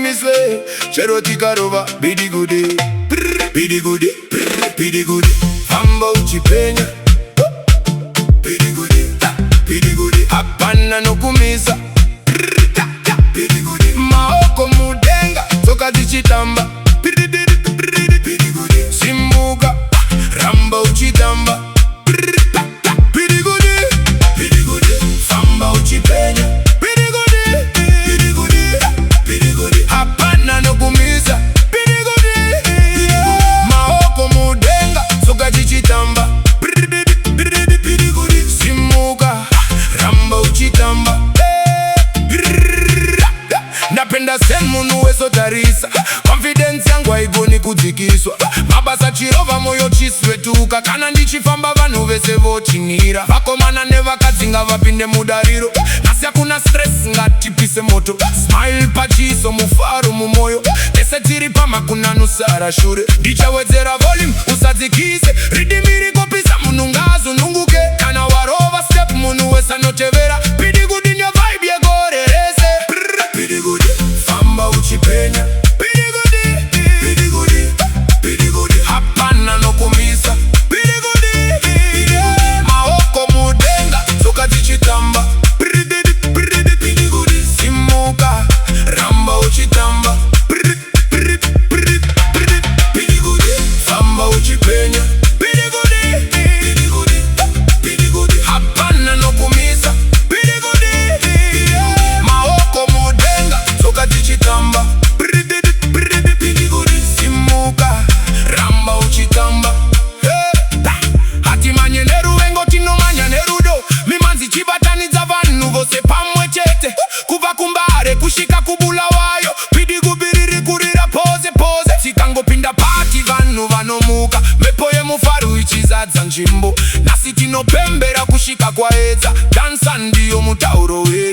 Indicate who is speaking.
Speaker 1: miswe chero tikarova Pidigu Dhi. Pidigu Dhi, Pidigu Dhi, famba uchipenya. Pidigu Dhi, Pidigu Dhi, hapana nokumisa. Pidigu Dhi, maoko mudenga toka tichitamba. Pidigu Dhi, simbuka ramba uchitamba. Pidigu Dhi, Pidigu Dhi, famba uchipenya. Pidigu Dhi, Pidigu Dhi, Pidigu Dhi, hapana nokumisa. Pidigu Dhi, maoko mudenga toka tichitamba. Pidigu Dhi, simbuka ramba uchitamba. Napenda sen munu weso tarisa. Confidence yangu haigoni kudzikiswa. Mabasa chirova moyo chiswetuka. Kana ndichifamba vanhu vese vochinira. Vakomana nevakadzinga vapinde mudariro. Nasi hakuna stress ngatipise moto. Smile pachiso mufaro mumoyo. Tese tiri pamakuna nusara shure. Ndichawedzera volume usadzikise. Ridimiri kopisa munu ngazununguke. Kana warova step munu wesa notevera. Pidigu Dhi nyo vibe yegorerese. Pidigu Dhi, famba uchipenya. Pidigu Dhi, Pidigu Dhi, Pidigu Dhi, hapana nokumisa. Pidigu Dhi, maoko mudenga toka tichitamba. Pidigu Dhi, simuka ramba uchitamba. Pidigu Dhi, famba uchipenya. Pidigu Dhi, Pidigu Dhi, Pidigu Dhi, hapana nokumisa. Pidigu Dhi, maoko mudenga toka tichitamba. Pidigu Dhi, simuka ramba uchitamba. Hati manye neruvengo tino manya nerudo. Mimanzi chibatanidza vanhu vose pamwe chete. Kuva kumbare kushika kubulawayo. Pidigu biriri kurira pose pose. Tikangopinda pati vanhu vanomuka. Mhepo yemufaru ichizadza nzvimbo. Nasi tinopembera kushika kwaedza. Dansa ndiyo mutauro wedu.